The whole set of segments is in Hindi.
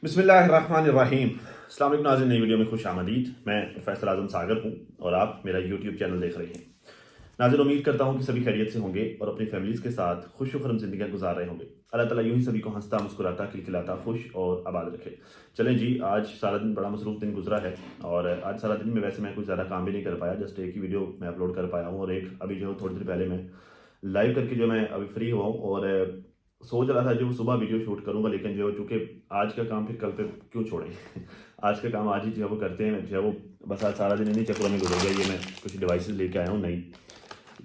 बिस्मिल्लाहिर्रहमानिर्रहीम। अस्सलाम वालेकुम नाज़रीन, नई वीडियो में खुश आमदीद। मैं प्रोफेसर आज़म सागर हूँ और आप मेरा यूट्यूब चैनल देख रहे हैं। नाज़रीन, उम्मीद करता हूँ कि सभी खैरियत से होंगे और अपनी फैमिलीज़ के साथ खुश खुरम ज़िंदगी गुजार रहे होंगे। अल्लाह ताला यूँ ही सभी को हंसता मुस्कुराता खिलखिलाता खुश और आबाद रखे। चलें जी, आज सारा दिन बड़ा मसरूफ़ दिन गुजरा है और आज सारा दिन में वैसे मैं कुछ ज़्यादा काम भी नहीं कर पाया। जस्ट एक ही वीडियो मैं अपलोड कर पाया हूँ और एक अभी जो थोड़ी देर पहले मैं लाइव करके जो मैं अभी फ्री हुआ हूँ और सोच रहा था जो सुबह वीडियो शूट करूंगा, लेकिन जो चूंकि आज का काम फिर कल पे क्यों छोड़ें आज का काम आज ही जो है वो करते हैं। जो है वो बस आज सारा दिन इन्हीं चक्रों में गुजर गया। ये मैं कुछ डिवाइसेस लेके आया हूँ नई,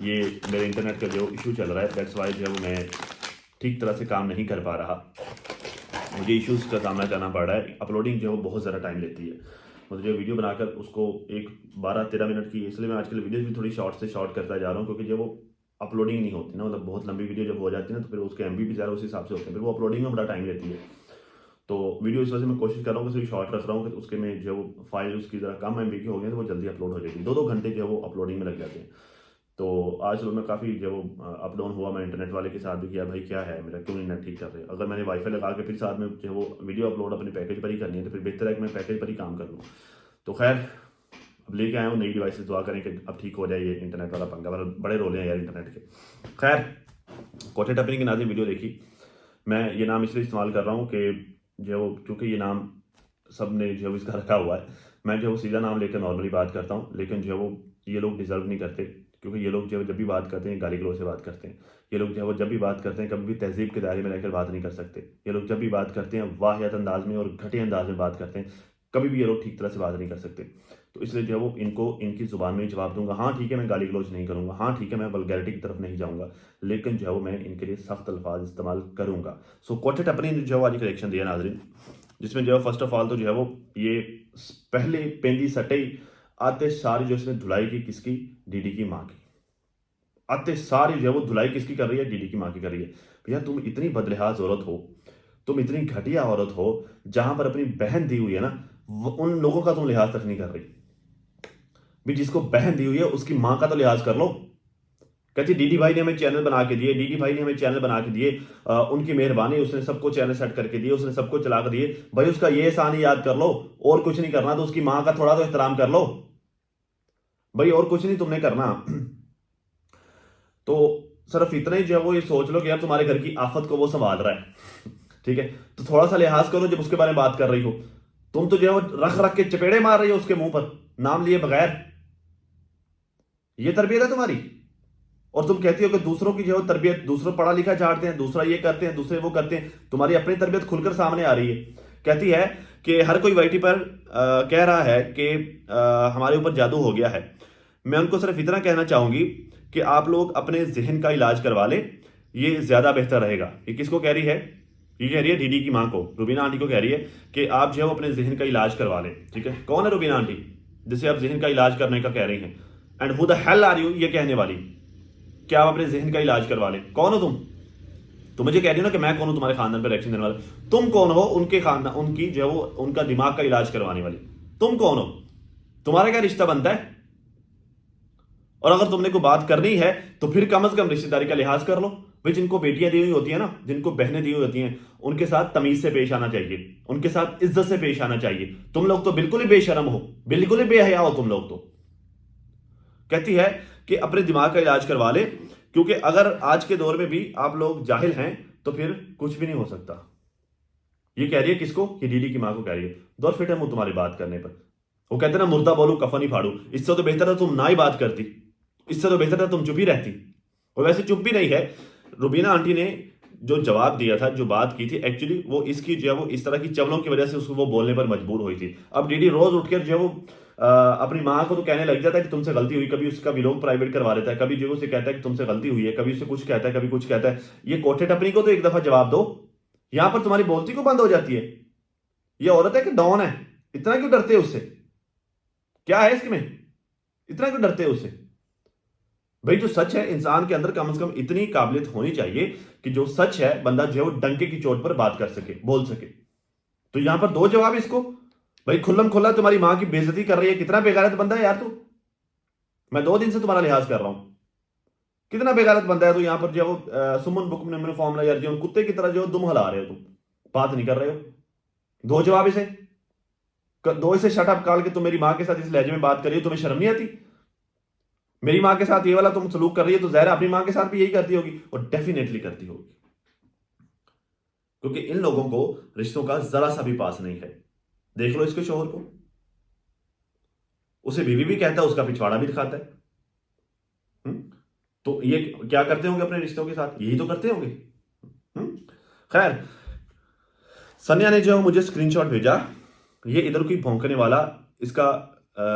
ये मेरे इंटरनेट का जो इशू चल रहा है, दैट्स वाई जो है वो मैं ठीक तरह से काम नहीं कर पा रहा। मुझे इश्यूज़ का सामना करना पड़ रहा है। अपलोडिंग जो है वो बहुत ज़्यादा टाइम लेती है। मुझे जो वीडियो बनाकर उसको एक 12-13 मिनट की, इसलिए मैं आजकल वीडियोज़ भी थोड़ी शॉर्ट से शॉर्ट करता जा रहा हूँ, क्योंकि जब वो अपलोडिंग नहीं होती ना, मतलब बहुत लंबी वीडियो जब हो जाती है ना, तो फिर उसके एमबी भी ज़्यादा उस हिसाब से होते हैं, फिर वो अपलोडिंग में बड़ा टाइम लेती है। तो वीडियो इस वजह से मैं कोशिश कर रहा हूँ कि शॉर्ट रख रहा हूँ कि उसके में जो फाइल उसकी ज़रा कम एमबी की हो गई तो वो जल्दी अपलोड हो जाएगी। 2-2 घंटे जो है वो अपलोडिंग में लग जाते हैं। तो आज चलो मैं काफ़ी जो अप डाउन हुआ, मैं इंटरनेट वाले के साथ भी किया, भाई क्या है मेरा, क्यों नहीं नेट ठीक कर रहे। अगर मैंने वाईफाई लगा के फिर साथ में जो वो वीडियो अपलोड अपने पैकेज पर ही करनी है तो फिर बेहतर है कि मैं पैकेज पर ही काम कर लूँ। तो खैर, अब लेके आया हूँ नई डिवाइसेस, दुआ करें कि अब ठीक हो जाए ये इंटरनेट वाला पंगा, मतलब बड़े रोले हैं यार इंटरनेट के। खैर, कोठे टपरी की नाज़रीन वीडियो देखी। मैं ये नाम इसलिए इस्तेमाल कर रहा हूँ कि जो चूँकि ये नाम सब ने जो है इसका रखा हुआ है, मैं जो वो सीधा नाम लेकर नॉर्मली बात करता हूँ, लेकिन जो है वो ये लोग डिज़र्व नहीं करते, क्योंकि ये लोग जो है जब भी बात करते हैं गाली गलौज से बात करते हैं। ये लोग जो है वो जब भी बात करते हैं कभी भी तहज़ीब के दायरे में रहकर बात नहीं कर सकते। ये लोग जब भी बात करते हैं वाहियात अंदाज में और घटिया अंदाज में बात करते हैं, कभी भी ये लोग ठीक तरह से बात नहीं कर सकते। तो इसलिए जो है वो इनको इनकी ज़ुबान में ही जवाब दूंगा। हाँ ठीक है, मैं गाली गलौज नहीं करूँगा, हाँ ठीक है, मैं वल्गैरिटी की तरफ नहीं जाऊँगा, लेकिन जो है वो मैं इनके लिए सख्त अल्फाज इस्तेमाल करूँगा। सो कोठे टपरी ने जो है वो आज कलेक्शन दिया नाजरीन, जिसमें जो है फर्स्ट ऑफ ऑल तो जो है वो ये पहले पेंदी सटई आते सारी जो इसने धुलाई की किसकी, डीडी की माँ की। आते सारी जो है वो धुलाई किसकी कर रही है, डीडी की माँ की कर रही है। भैया तुम इतनी बदलिहाज औरत हो, तुम इतनी घटिया औरत हो, जहां पर अपनी बहन दी हुई है ना, उन लोगों का तुम लिहाज तक नहीं कर रही। भी जिसको बहन दी हुई है उसकी माँ का तो लिहाज कर लो। कहती डीडी भाई ने हमें चैनल बना के दिए, डीडी भाई ने हमें चैनल बना के दिए, उनकी मेहरबानी, उसने सबको चैनल सेट करके दिए, उसने सबको चला के दिए। भाई उसका ये एहसान ही याद कर लो, और कुछ नहीं करना, तो उसकी माँ का थोड़ा तो एहतराम कर लो भाई, और कुछ नहीं तुमने करना। तो सिर्फ इतना ही जो है वो ये सोच लो कि यार तुम्हारे घर की आफत को वो संभाल रहा है ठीक है, तो थोड़ा सा लिहाज करो जब उसके बारे में बात कर रही हो। तुम तो जो है वो रख रख के चपेड़े मार रही हो उसके मुंह पर नाम लिए बगैर। ये तरबियत है तुम्हारी? और तुम कहती हो कि दूसरों की जो है तरबियत, दूसरों पढ़ा लिखा झाड़ते हैं, दूसरा ये करते हैं, दूसरे वो करते हैं, तुम्हारी अपनी तरबियत खुलकर सामने आ रही है। कहती है कि हर कोई वाईटी पर कह रहा है कि हमारे ऊपर जादू हो गया है। मैं उनको सिर्फ इतना कहना चाहूंगी कि आप लोग अपने जहन का इलाज करवा लें, ये ज्यादा बेहतर रहेगा। ये किसको कह रही है? ये कह रही है डीडी की माँ को, रुबीना आंटी को कह रही है कि आप जो है वो अपने जहन का इलाज करवा लें। ठीक है, कौन है रुबीना आंटी जिसे आप जहन का इलाज करने का कह रही हैं? And who the hell are you, ये कहने वाली क्या आप अपने जहन का इलाज करवा लें? कौन हो तुम? तुम मुझे कह रही हो ना कि मैं कौन हूं तुम्हारे खानदान पर रिएक्शन देने वाला? तुम कौन हो उनके खानदान, उनकी जो है वो उनका दिमाग का इलाज करवाने वाली? तुम कौन हो? तुम्हारा क्या रिश्ता बनता है? और अगर तुमने कोई बात करनी है तो फिर कम से कम रिश्तेदारी का लिहाज कर लो। भाई जिनको बेटियां दी हुई होती है ना, जिनको बहनें दी हुई होती हैं, उनके साथ तमीज से पेश आना चाहिए, उनके साथ इज्जत से पेश आना चाहिए। तुम लोग तो बिल्कुल ही बेशरम हो, बिल्कुल ही बेहया हो तुम लोग तो। कहती है कि अपने दिमाग का इलाज करवा ले, क्योंकि अगर आज के दौर में भी आप लोग जाहिल हैं तो फिर कुछ भी नहीं हो सकता। ये कह रही है किसको? ये डीडी की मां को कह रही है। दौर फिट है मुंह तुम्हारी बात करने पर। वो कहते हैं ना, मुर्दा बोलू कफन ही फाड़ू। इससे तो बेहतर है तुम ना ही बात करती, इससे तो बेहतर है तुम चुप ही रहती। और वैसे चुप भी नहीं है। रुबीना आंटी ने जो जवाब दिया था, जो बात की थी, एक्चुअली वो इसकी जो है वो इस तरह की चवलों की वजह से उसको वो बोलने पर मजबूर हुई थी। अब डीडी रोज उठकर जो है वो अपनी माँ को तो कहने लग जाता है कि तुमसे गलती हुई, कभी उसका व्लॉग प्राइवेट करवा देता है, कभी जो उसे कहता है कि तुमसे गलती हुई है, कभी उसे कुछ कहता है, कभी कुछ कहता है। ये कोठे टपरी को तो एक दफा जवाब दो, यहां पर तुम्हारी बोलती को बंद हो जाती है। ये औरत है कि डॉन है? इतना क्यों डरते हो उससे? क्या है इसमें, इतना क्यों डरते हो उससे? भाई जो सच है, इंसान के अंदर कम से कम इतनी काबिलियत होनी चाहिए कि जो सच है बंदा जो है वो डंके की चोट पर बात कर सके, बोल सके। तो यहां पर दो जवाब इसको। भाई खुल्लम खुल्ला तुम्हारी मां की बेइज्जती कर रही है, कितना बेगैरत बंदा है यार तू। मैं 2 दिन से तुम्हारा लिहाज कर रहा हूं, कितना बेगैरत बंदा है तू। यहां पर जो है वो सुमन बुकम ने फॉर्मूला यार, जो कुत्ते की तरह जो दुम हिला रहे हो तुम, बात नहीं कर रहे हो। दो जवाब इसे, दो इसे शट अप कॉल के तुम मेरी माँ के साथ इस लहजे में बात कर रही हो, तुम्हें शर्म नहीं आती? मेरी माँ के साथ ये वाला तुम सलूक कर रही है तो ज़ाहिर है अपनी माँ के साथ भी यही करती होगी, और डेफिनेटली करती होगी, क्योंकि इन लोगों को रिश्तों का जरा सा भी पास नहीं है। देख लो इसके शोहर को, उसे बीवी भी कहता है, उसका पिछवाड़ा भी दिखाता है। हम्म? तो ये क्या करते होंगे अपने रिश्तों के साथ? यही तो करते होंगे। खैर, सनिया ने जो मुझे स्क्रीनशॉट भेजा, ये इधर कोई भौंकने वाला, इसका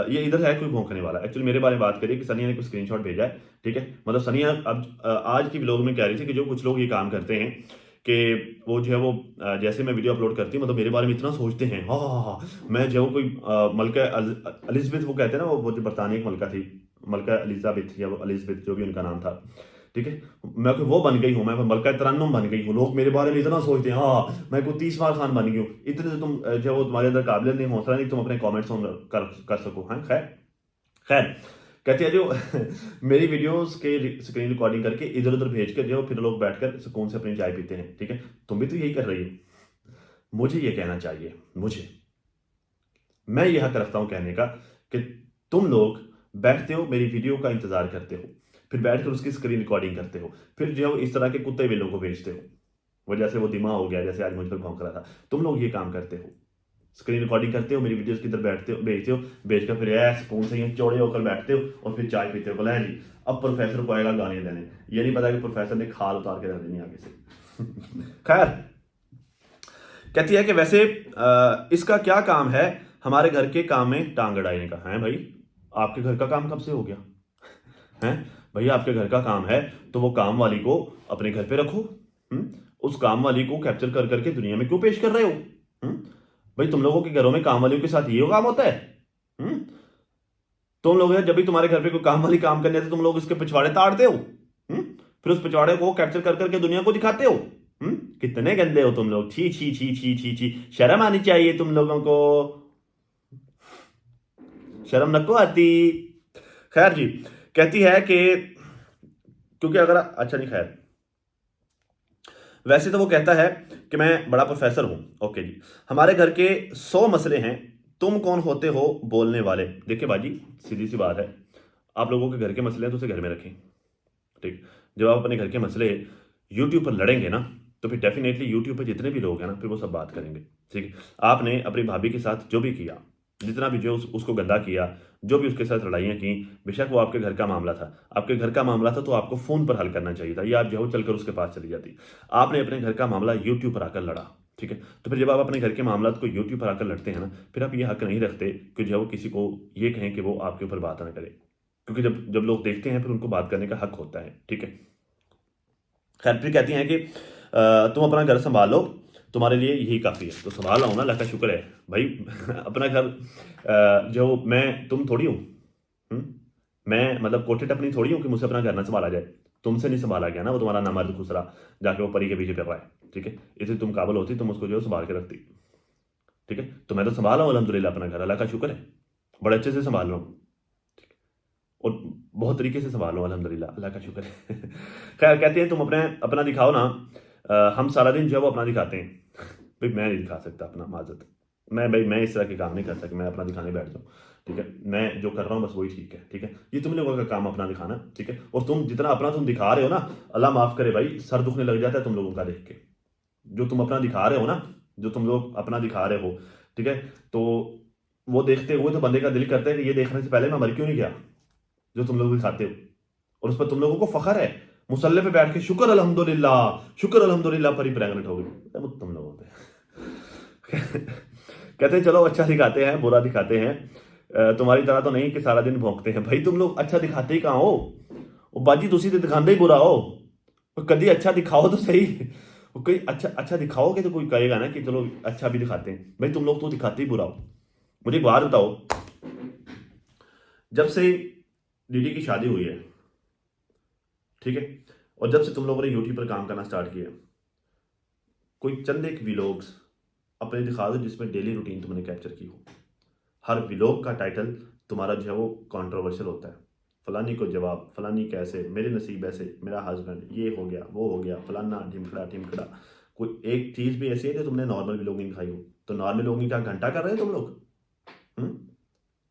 ये इधर है कोई भौंकने वाला। एक्चुअली मेरे बारे में बात करिए कि सनिया ने कोई स्क्रीनशॉट भेजा है, ठीक है। मतलब सनिया अब आज की व्लॉग में कह रही थी कि जो कुछ लोग ये काम करते हैं कि वो जो है वो जैसे मैं वीडियो अपलोड करती हूँ, मतलब मेरे बारे में इतना सोचते हैं, हाँ हाँ हाँ, मैं जो कोई मलका एलिजबेथ, वो कहते हैं ना, वो जो बरतानिया की मलका थी, मलका एलिजाबेथ या वो एलिजबेथ जो भी उनका नाम था, ठीक है। मैं कोई वो बन गई हूँ, मैं मलका तरन्नुम बन गई हूँ, लोग मेरे बारे में इतना सोचते हैं, हाँ मैं कोई 30 बार खान बन गई हूँ। इतने से तुम जो वो तुम्हारे अंदर काबिलियत नहीं, हौसला नहीं, तुम अपने कमेंट्स कर सको। हाँ खैर खैर, कहती है जो मेरी वीडियोस के स्क्रीन रिकॉर्डिंग करके इधर उधर भेज कर जो फिर लोग बैठकर सुकून से अपनी चाय पीते हैं, ठीक है। तुम भी तो यही कर रही हो। मुझे ये कहना चाहिए, मैं ये हक रखता हूं कहने का कि तुम लोग बैठते हो, मेरी वीडियो का इंतजार करते हो, फिर बैठकर उसकी स्क्रीन रिकॉर्डिंग करते हो, फिर जो है इस तरह के कुत्ते बिल्लों को भेजते हो, वो जैसे वो दिमाग हो गया, जैसे आज मुझ पर भौंक रहा था। तुम लोग ये काम करते हो, स्क्रीन रिकॉर्डिंग करते हो, मेरी वीडियोस की तरफ बैठते हो, भेजते हो, भेजकर फिर ऐसे सुकून से यहाँ चौड़े होकर बैठते हो और फिर चाय पीते हो। बोला है जी अब प्रोफेसर को आएगा गाने देने, ये नहीं पता कि प्रोफेसर ने खाल उतार के रख देनी आगे से। खैर, कहती है कि वैसे इसका क्या काम है हमारे घर के काम में टांग अड़ाने का? है भाई, आपके घर का काम कब से हो गया है? भैया आपके घर का काम है तो वो काम वाली को अपने घर पे रखो। उस काम वाली को कैप्चर कर करके दुनिया में क्यों पेश कर रहे हो? हम्म? भाई तुम लोगों के घरों में काम वालियों के साथ ये काम होता है? हम्म? तुम लोग जब भी तुम्हारे घर पे कोई काम वाली काम करने आती है, तुम लोग उसके पिछवाड़े ताड़ते हो, फिर उस पिछवाड़े को कैप्चर कर करके दुनिया को दिखाते हो। कितने गंदे हो तुम लोग, छी छी छी छी छी छी, शर्म आनी चाहिए तुम लोगों को, शर्म नको आती। खैर जी, कहती है कि क्योंकि अगर अच्छा नहीं, खैर वैसे तो वो कहता है कि मैं बड़ा प्रोफेसर हूं। ओके जी, हमारे घर के 100 मसले हैं, तुम कौन होते हो बोलने वाले? देखिए बाजी, सीधी सी बात है, आप लोगों के घर के मसले हैं तो उसे घर में रखें, ठीक। जब आप अपने घर के मसले यूट्यूब पर लड़ेंगे ना, तो फिर डेफिनेटली यूट्यूब पर जितने भी लोग हैं ना, फिर वो सब बात करेंगे, ठीक है। आपने अपनी भाभी के साथ जो भी किया, जितना भी जो उसको गंदा किया, जो भी उसके साथ लड़ाइयाँ की, बेशक वो आपके घर का मामला था, आपके घर का मामला था तो आपको फ़ोन पर हल करना चाहिए था, या आप जो चलकर उसके पास चली जाती। आपने अपने घर का मामला यूट्यूब पर आकर लड़ा, ठीक है। तो फिर जब आप अपने घर के मामला को यूट्यूब पर आकर लड़ते हैं ना, फिर आप ये हक नहीं रखते कि जो किसी को ये कहें कि वो आपके ऊपर बात ना करे, क्योंकि जब जब लोग देखते हैं फिर उनको बात करने का हक होता है, ठीक है। खैर, फिर कहती हैं कि तुम अपना घर संभाल लो, तुम्हारे लिए यही काफ़ी है। तो संभाल रहा हूँ ना, अल्लाह का शुक्र है भाई। अपना घर जो मैं तुम थोड़ी हूँ, मैं मतलब कोठे टपनी थोड़ी हूँ कि मुझसे अपना घर ना संभाला जाए। तुमसे नहीं संभाला गया ना, वो तुम्हारा नामर्द खुसरा जाके वो परी के पीछे फिर रहा है, ठीक है। इसे तुम काबल होती, तुम उसको जो संभाल के रखती, ठीक है। तो मैं तो संभाल रहा हूँ अल्हम्दुलिल्लाह अपना घर, अल्लाह का शुक्र है, बड़े अच्छे से संभाल रहा हूँ, और बहुत तरीके से संभालो अल्हम्दुलिल्लाह, अल्लाह का शुक्र है। खैर, कहते हैं तुम अपने अपना दिखाओ ना। हम सारा दिन जो है वो अपना दिखाते हैं। भाई मैं नहीं दिखा सकता अपना, माजत, मैं इस तरह के काम नहीं कर सकता मैं अपना दिखाने बैठ जाऊँ, ठीक है। मैं जो कर रहा हूँ बस वही ठीक है, ठीक है। ये तुम लोगों का काम अपना दिखाना, ठीक है। और तुम जितना अपना तुम दिखा रहे हो ना, अल्लाह माफ़ करे भाई, सर दुखने लग जाता है तुम लोगों का देख के। जो तुम अपना दिखा रहे हो ना, जो तुम लोग अपना दिखा रहे हो, ठीक है, तो वो देखते हुए तो बंदे का दिल करता है कि ये देखने से पहले मैं मर क्यों नहीं गया, जो तुम लोग दिखाते हो। और उस पर तुम लोगों को फखर है, मुसल्ले पे बैठ के शुक्र अल्हम्दुलिल्लाह, शुक्र अल्हम्दुलिल्लाह, परी प्रेग्नेंट हो गई। तुम लोगों पे कहते हैं चलो अच्छा दिखाते हैं, बुरा दिखाते हैं, तुम्हारी तरह तो नहीं कि सारा दिन भौंकते हैं। भाई तुम लोग अच्छा दिखाते ही कहाँ हो? वो बाजी तुसी तो दिखाते ही बुरा हो। वो कभी अच्छा दिखाओ तो सही, वो कोई अच्छा अच्छा दिखाओगे तो कोई कहेगा ना कि चलो अच्छा भी दिखाते हैं। भाई तुम लोग तो दिखाते ही बुरा हो। मुझे एक बात बताओ, जब से डीडी की शादी हुई है, ठीक है, और जब से तुम लोगों ने यूट्यूब पर काम करना स्टार्ट किया, कोई चंद एक व्लॉग्स अपने दिखा दो जिसमें डेली रूटीन तुमने कैप्चर की हो। हर व्लॉग का टाइटल तुम्हारा जो है वो कंट्रोवर्शियल होता है, फलानी को जवाब, फलानी कैसे, मेरे नसीब ऐसे, मेरा हस्बैंड, ये हो गया वो हो गया, फलाना ढिमकड़ा ढिमकड़ा। कोई एक चीज़ भी ऐसी है जो तुमने नॉर्मल व्लॉगिंग खाई हो? तो नॉर्मल व्लॉगिंग क्या घंटा कर रहे हो तुम लोग? हुँ?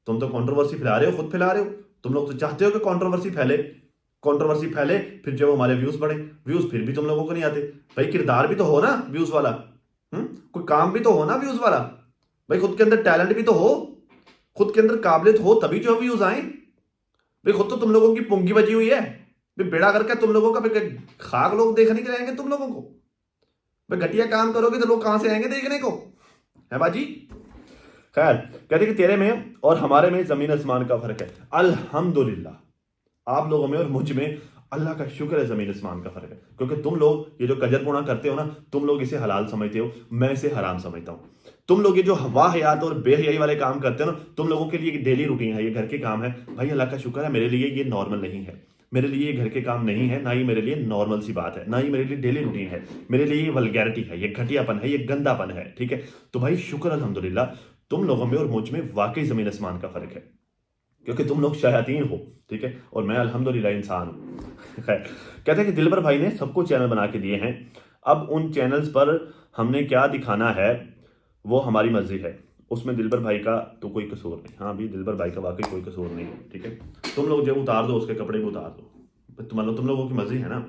तुम तो कंट्रोवर्सी फैला रहे हो, खुद फैला रहे हो। तुम लोग तो चाहते हो कि कंट्रोवर्सी फैले, फिर जब हमारे व्यूज़ बढ़े, व्यूज़ फिर भी तुम लोगों को नहीं आते। भाई किरदार भी तो हो ना व्यूज़ वाला, कोई काम भी तो हो ना व्यूज़ वाला। भाई खुद के अंदर टैलेंट भी तो हो, खुद के अंदर काबिलियत हो, तभी जो व्यूज़ आए। भाई खुद तो तुम लोगों की पुंगी बजी हुई है, भाई बेड़ा करके तुम लोगों का फिर खाक लोग देखने के लिए आएंगे तुम लोगों को। भाई घटिया काम करोगे तो लोग कहां से आएंगे देखने को, है बाजी। खैर, कहते कि तेरे में और हमारे में जमीन आसमान का फर्क है। अल्हम्दुलिल्लाह, आप लोगों में और मुझ में अल्लाह का शुक्र है जमीन आसमान का फर्क है। क्योंकि तुम लोग ये जो कजरपुना करते हो ना, तुम लोग इसे हलाल समझते हो, मैं इसे हराम समझता हूँ। तुम लोग ये जो वाहियात और बेहयाई वाले काम करते हो ना, तुम लोगों के लिए डेली रूटीन है, ये घर के काम है। भाई अल्लाह का शुक्र है, मेरे लिए ये नॉर्मल नहीं है, मेरे लिए ये घर के काम नहीं है, ना ही मेरे लिए नॉर्मल सी बात है, ना ही मेरे लिए डेली रूटीन है। मेरे लिए ये वल्गैरिटी है, ये घटियापन है, ये गंदापन है। ठीक है, तो भाई शुक्र अल्हम्दुलिल्लाह, तुम लोगों में और मुझ में वाकई जमीन आसमान का फर्क है। क्योंकि तुम लोग शयातीन हो, ठीक है, और मैं अल्हम्दुलिल्लाह इंसान हूं। खैर, कहते हैं कि दिलबर भाई ने सबको चैनल बना के दिए हैं, अब उन चैनल्स पर हमने क्या दिखाना है वो हमारी मर्जी है, उसमें दिलबर भाई का तो कोई कसूर नहीं। हाँ भी, दिलबर भाई का वाकई कोई कसूर नहीं है। ठीक है, तुम लोग जब उतार दो उसके कपड़े भी उतार दो, तुम लोगों की मर्जी है ना।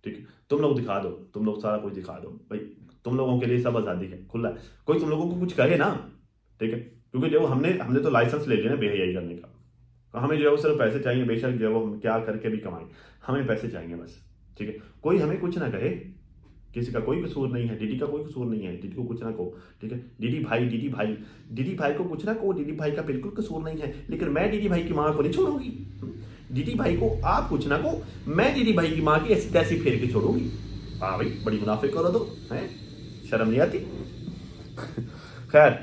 ठीक है, तुम लोग दिखा दो, तुम लोग सारा कुछ दिखा दो भाई, तुम लोगों के लिए सब आज़ादी है, खुला है, कोई तुम लोगों को कुछ कहे ना। ठीक है, क्योंकि जो हमने हमने तो लाइसेंस ले लिया ना बेहयाई करने का, तो हमें जो है वो सिर्फ पैसे चाहिए, बेशक जो है वो हम क्या करके भी कमाएं, हमें पैसे चाहिए बस। ठीक है, कोई हमें कुछ ना कहे, किसी का कोई कसूर नहीं है, डीडी का कोई कसूर नहीं है, डीडी को कुछ ना कहो। ठीक है, डीडी भाई को कुछ ना कहो, डीडी भाई का बिल्कुल कसूर नहीं है, लेकिन मैं डीडी भाई की माँ को नहीं छोड़ूंगी। डीडी भाई को आप कुछ ना कहो, मैं डीडी भाई की माँ की ऐसी तैसी फेर के छोड़ूंगी। हाँ भाई, बड़ी मुनाफे करो तो है, शर्म नहीं आती। खैर,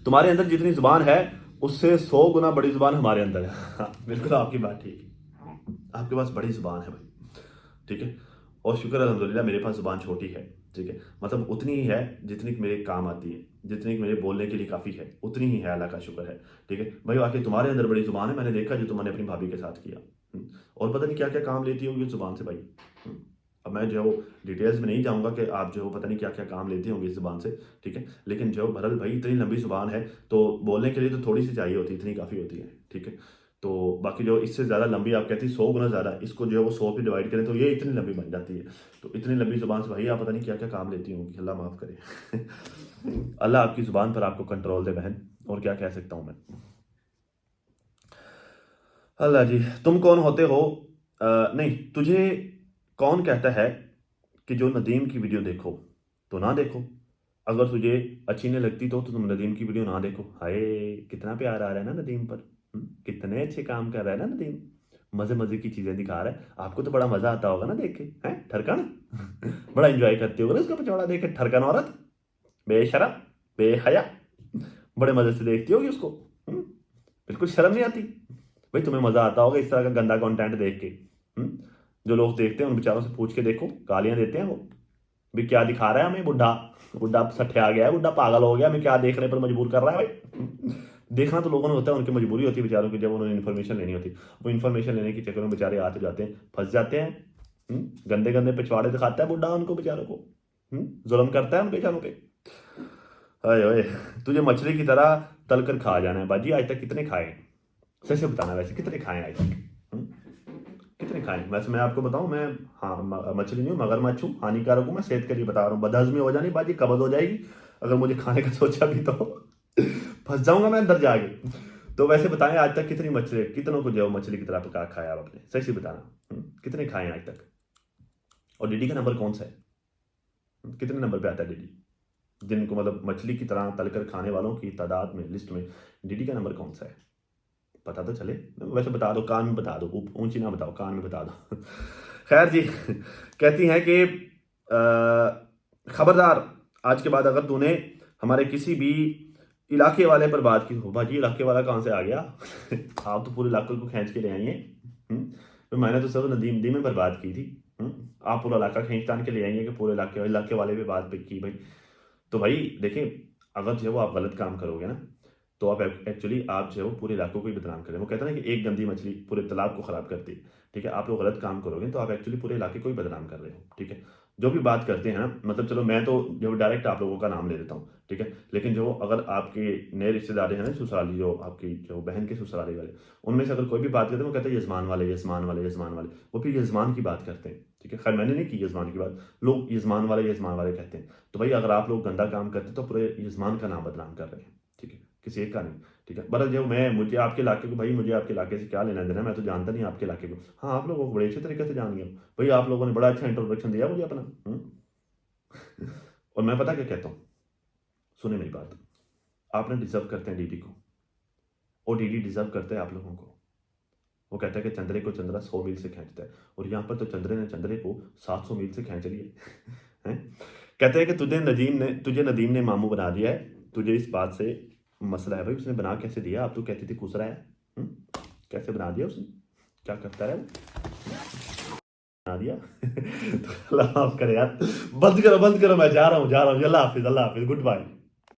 तुम्हारे अंदर जितनी जुबान है उससे 100 गुना बड़ी जुबान हमारे अंदर है। हाँ, बिल्कुल आपकी बात ठीक है, आपके पास बड़ी जुबान है भाई। ठीक है, और शुक्र अल्हम्दुलिल्लाह मेरे पास जुबान छोटी है। ठीक है, मतलब उतनी ही है जितनी कि मेरे काम आती है, जितनी कि मेरे बोलने के लिए काफ़ी है, उतनी ही है, अल्लाह का शुक्र है। ठीक है भाई, वाकई तुम्हारे अंदर बड़ी जुबान है, मैंने देखा जो तुमने अपनी भाभी के साथ किया। और पता नहीं क्या क्या काम लेती होगी उस जुबान से भाई। अब मैं जो है वो डिटेल्स में नहीं जाऊंगा कि आप जो है वो पता नहीं क्या क्या काम लेती होंगी इस जुबान से। ठीक है, लेकिन जो बहरहाल भाई इतनी लंबी जुबान है तो बोलने के लिए तो थोड़ी सी चाहिए होती है, इतनी काफ़ी होती है। ठीक है, तो बाकी जो इससे ज़्यादा लंबी आप कहती है 100 गुना ज़्यादा, इसको जो है वो 100 पे डिवाइड करें तो ये इतनी लंबी बन जाती है। तो इतनी लंबी जुबान से भाई आप पता नहीं क्या क्या काम लेती होंगी, अल्लाह माफ़ करे। अल्लाह आपकी ज़ुबान पर आपको कंट्रोल दे बहन, और क्या कह सकता हूँ मैं। अल्लाह जी, तुम कौन होते हो? नहीं, तुझे कौन कहता है कि जो नदीम की वीडियो देखो तो ना देखो, अगर तुझे अच्छी नहीं लगती तो तुम नदीम की वीडियो ना देखो। हाय, कितना प्यार आ रहा है ना नदीम पर, कितने अच्छे काम कर रहा है ना नदीम, मजे मजे की चीजें दिखा रहा है, आपको तो बड़ा मजा आता होगा ना देख के, हैं ठरकन। बड़ा एंजॉय करते होगे ना उसका पचौड़ा देख के, ठरकन औरत, बेशरम, बेहया, बड़े मजे से देखती होगी उसको। बिल्कुल शर्म नहीं आती। भाई तुम्हें मजा आता होगा इस तरह का गंदा कंटेंट देख के। जो लोग देखते हैं उन बेचारों से पूछ के देखो, गालियां देते हैं वो भी, क्या दिखा रहा है हमें, बुढ़ा बुढ़ा सठे आ गया है, बुढ़ा पागल हो गया, हमें क्या देखने पर मजबूर कर रहा है भाई। देखना तो लोगों ने होता है, उनकी मजबूरी होती है बेचारों की, जब उन्होंने इन्फॉर्मेशन लेनी होती है, वो इन्फॉर्मेशन लेने के चक्कर में बेचारे आते जाते हैं, फंस जाते हैं। गंदे गंदे पिछवाड़े दिखाता है बुढ़ा उनको बेचारों को, जुल्म करता है उन बेचारों पे। अरे ओए, तुझे मछली की तरह तलकर खा जाना है बाजी। आज तक कितने खाए, सच से बताना, वैसे कितने खाए आज तक? हम्म? कितने खाए? वैसे मैं आपको बताऊं, मैं हाँ मछली नहीं हूँ, मगरमच्छ हूँ, हानिकारक हूँ, मैं सेहत के लिए बता रहा हूँ, बदहजमी हो जानी बाजी, कब्ज हो जाएगी अगर मुझे खाने का सोचा भी तो। फंस जाऊंगा मैं अंदर जाके। तो वैसे बताएं आज तक कितनी मछली, कितनों को जो मछली की तरह पका खाया आप अपने, सही से बताना। कितने खाए आज तक? और डीडी का नंबर कौन सा है? कितने नंबर पे आता है डीडी? जिनको मतलब मछली की तरह तलकर खाने वालों की तादाद में, लिस्ट में डीडी का नंबर कौन सा है? पता तो चले। वैसे बता दो, कान में बता दो, ऊंची ना बताओ, कान में बता दो। खैर जी, कहती हैं कि खबरदार, आज के बाद अगर तूने हमारे किसी भी इलाके वाले पर बात की हो, भाजी इलाके वाला कहाँ से आ गया? आप तो पूरे इलाके को खींच के ले आई हैं। तो मैंने तो सब नदीम दी में पर बात की थी। आप पूरा इलाका खींच तान के ले आएंगे कि पूरे इलाके वाले पे बात की भाई। तो भाई देखिए, अगर जो है वो आप गलत काम करोगे ना, तो आप एक्चुअली आप जो है वो पूरे इलाकों को ही बदनाम करें। वो कहते हैं ना कि एक गंदी मछली पूरे तालाब को खराब करती है। ठीक है, आप लोग गलत काम करोगे तो आप एक्चुअली पूरे इलाके को ही बदनाम कर रहे हो। ठीक है, जो भी बात करते हैं ना, मतलब चलो मैं तो जो डायरेक्ट आप लोगों का नाम ले लेता हूँ, ठीक है, लेकिन जो अगर आपके नए रिश्तेदार हैं ना, ससुराली जो आपकी जो बहन के ससुराली वाले, उनमें से अगर कोई भी बात करते हैं वो कहते हैं यजमान वाले, यजमान वाले, यजमान वाले, वो फिर यजमान की बात करते हैं, ठीक है। खैर मैंने नहीं की यजमान की बात, लोग यजमान वाले कहते हैं। तो भाई अगर आप लोग गंदा काम करते हैं तो पूरे यजमान का नाम बदनाम कर रहे हैं, ठीक है, किसी एक का नहीं, ठीक है। बरल जो मैं मुझे आपके इलाके को, भाई मुझे आपके इलाके से क्या लेना देना, मैं तो जानता नहीं आपके इलाके को। हाँ, आप लोगों को बड़े अच्छे तरीके से जान गया भाई, आप लोगों ने बड़ा अच्छा इंट्रोडक्शन दिया मुझे अपना। और मैं पता क्या कहता हूँ, सुने मेरी बात, आपने डिजर्व करते हैं डीडी को, और डीडी डिजर्व करते हैं आप लोगों को। वो कहता है कि चंद्रे को चंद्रा 100 मील से खींचता है, और यहाँ पर तो चंद्रे ने चंद्रे को 700 मील से खींच लिया है। कहते हैं कि तुझे नदीम ने मामू बना दिया है, तुझे इस बात से मसला है। भाई उसने बना कैसे दिया, आप तो कहती थी खुश रहा है, कैसे बना दिया उसने, क्या करता है वो, बना दिया। तो अल्लाह माफ करे यार, बंद करो, मैं जा रहा हूँ, अल्लाह हाफिज, गुड बाय।